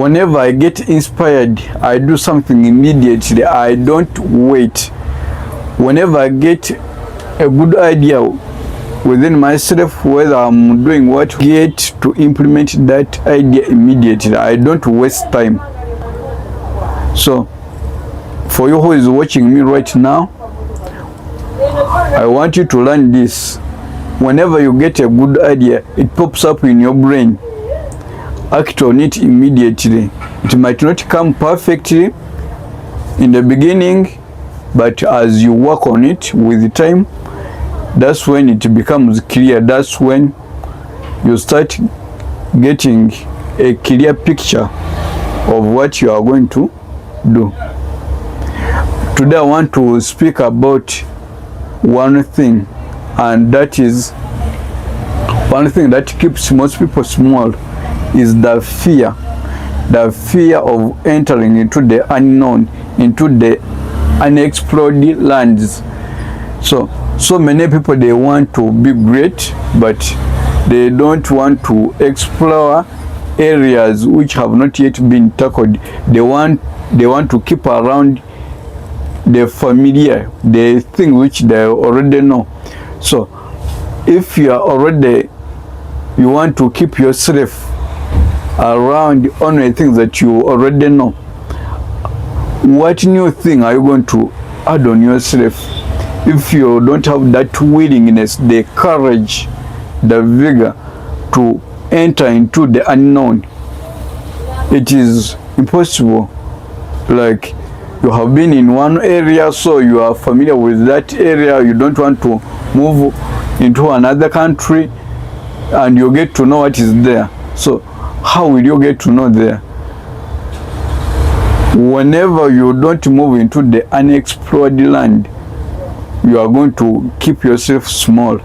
Whenever I get inspired, I do something immediately. I don't wait. Whenever I get a good idea within myself, whether I'm doing what, get to implement that idea immediately. I don't waste time. So for you who is watching me right now, I want you to learn this. Whenever you get a good idea, it pops up in your brain, act on it immediately. It might not come perfectly in the beginning, but as you work on it with time, that's when it becomes clear. That's when you start getting a clear picture of what you are going to do. Today I want to speak about one thing, and that is one thing that keeps most people small is the fear of entering into the unknown, into the unexplored lands. So many people, they want to be great, but they don't want to explore areas which have not yet been tackled. They want to keep around the familiar, the thing which they already know. So if you want to keep yourself around only things that you already know, what new thing are you going to add on yourself? If you don't have that willingness, the courage, the vigor to enter into the unknown, it is impossible. Like, you have been in one area, so you are familiar with that area. You don't want to move into another country and you get to know what is there. So how will you get to know there? Whenever you don't move into the unexplored land, you are going to keep yourself small.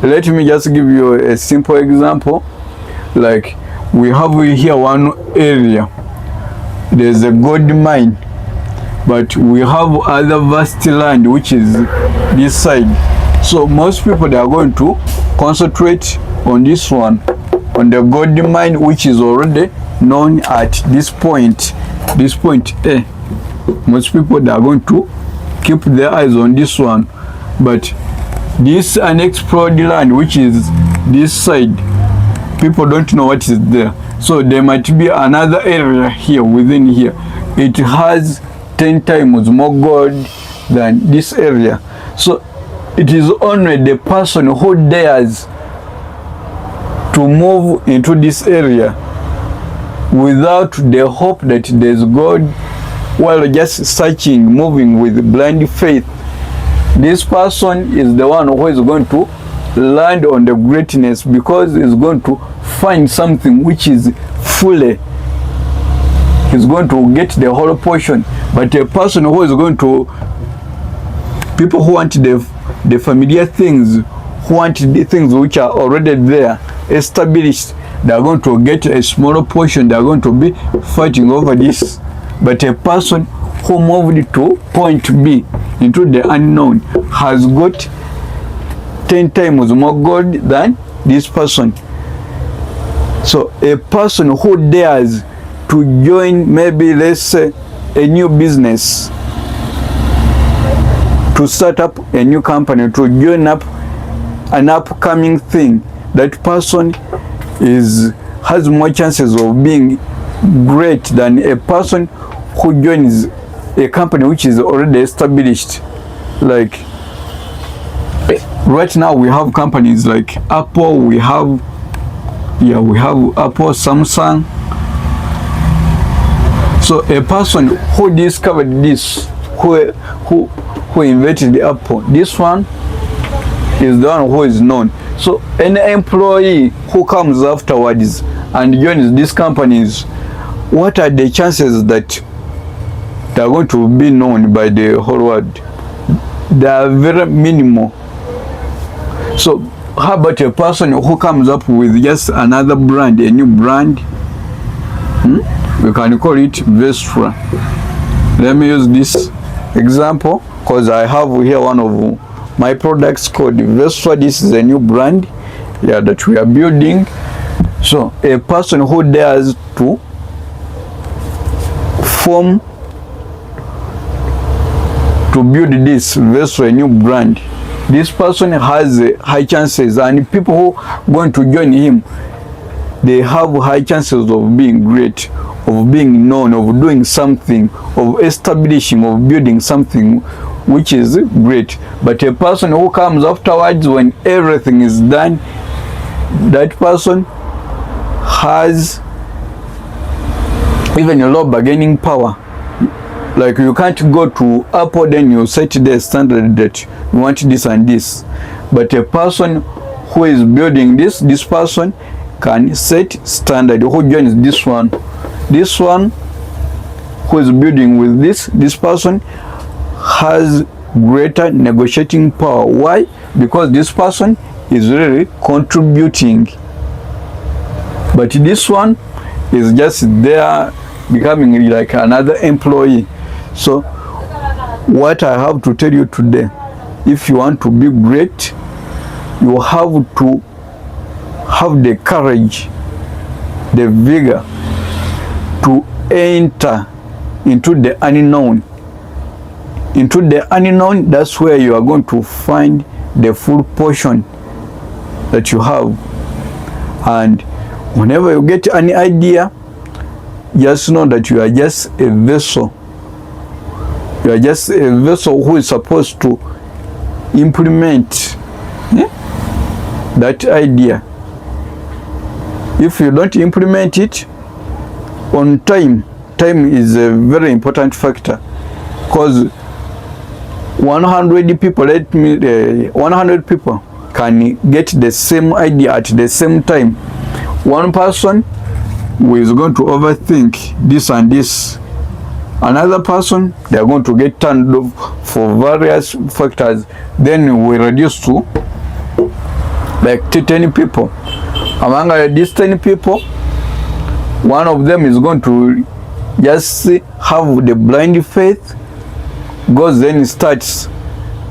Let me just give you a simple example. Like, we have here one area, there's a gold mine, but we have other vast land which is this side. So most people, they are going to concentrate on this one, on the gold mine, which is already known at this point A. Most people, they are going to keep their eyes on this one, but this unexplored land, which is this side, people don't know what is there. So there might be another area here, within here, it has 10 times more gold than this area. So it is only the person who dares to move into this area without the hope that there's gold, while just searching, moving with blind faith. This person is the one who is going to land on the greatness, because he's going to find something which is fully, he's going to get the whole portion. But a person who is going to, people who want the familiar things, who want the things which are already there, established, they are going to get a smaller portion. They are going to be fighting over this. But a person who moved to point B, into the unknown, has got 10 times more gold than this person. So a person who dares to join, maybe let's say, a new business, to start up a new company, to join up an upcoming thing, that person has more chances of being great than a person who joins a company which is already established. Like, right now we have companies like Apple, we have Apple, Samsung. So a person who discovered this, who invented the Apple, this one is the one who is known. So any employee who comes afterwards and joins these companies, what are the chances that they are going to be known by the whole world? They are very minimal. So how about a person who comes up with just another brand, a new brand? We can call it Vestra. Let me use this example because I have here one of my products called Vestra. This is a new brand, that we are building. So a person who dares to form to build this vessel, a new brand, this person has high chances, and people who are going to join him, they have high chances of being great, of being known, of doing something, of establishing, of building something which is great. But a person who comes afterwards, when everything is done, that person has even a low bargaining power. Like, you can't go to Apple, then you set the standard that you want this and this. But a person who is building this person can set standard. Who joins this one who is building with this person has greater negotiating power. Why? Because this person is really contributing, but this one is just there becoming like another employee. So what I have to tell you today, if you want to be great, you have to have the courage, the vigor to enter into the unknown. Into the unknown, that's where you are going to find the full portion that you have. And whenever you get any idea, just know that you are just a vessel. You are just a vessel who is supposed to implement that idea. If you don't implement it on time is a very important factor, because 100 people, 100 people can get the same idea at the same time. One person who is going to overthink this and this, another person, they are going to get turned off for various factors. Then we reduce to like 10 people. Among these 10 people, one of them is going to just have the blind faith, goes then starts,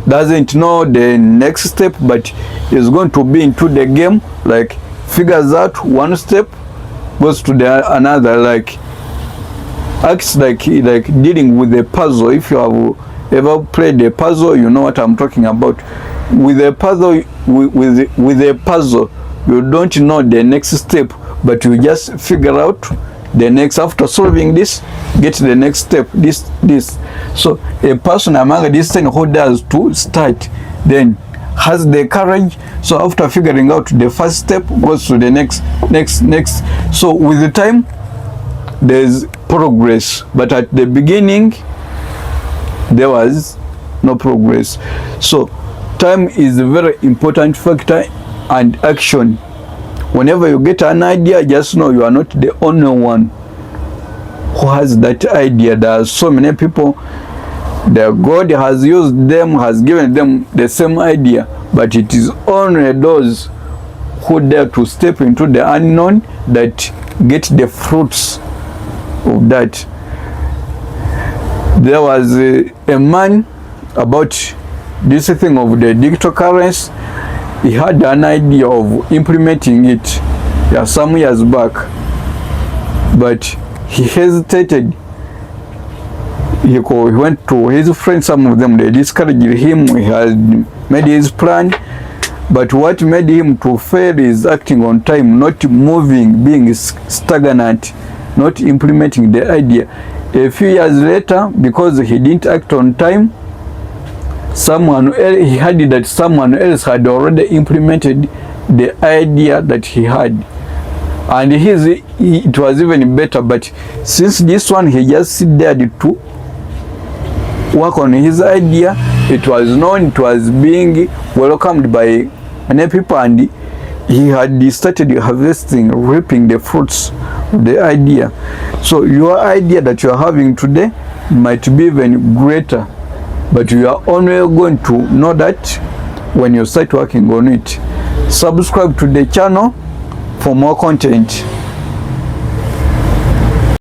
doesn't know the next step, but is going to be into the game, like figures out one step, goes to the another, like acts like dealing with a puzzle. If you have ever played a puzzle, you know what I'm talking about. With a puzzle, with a puzzle, you don't know the next step, but you just figure out the next, after solving this, get the next step, this. So a person among this thing who does to start, then has the courage. So after figuring out the first step, goes to the next. So with the time, there's progress, but at the beginning there was no progress. So time is a very important factor, and action. Whenever you get an idea, just know you are not the only one who has that idea. There are so many people that God has used them, has given them the same idea, but it is only those who dare to step into the unknown that get the fruits of that. There was a man about this thing of the digital currency. He had an idea of implementing it some years back, but he hesitated. He went to his friends, some of them, they discouraged him. He had made his plan, but what made him to fail is acting on time, not moving, being stagnant, not implementing the idea. A few years later, because he didn't act on time, he had that someone else had already implemented the idea that he had, and it was even better. But since this one, he just dared to work on his idea, it was known, it was being welcomed by many people, and he had started harvesting, reaping the fruits of the idea. So your idea that you are having today might be even greater, but you are only going to know that when you start working on it. Subscribe to the channel for more content.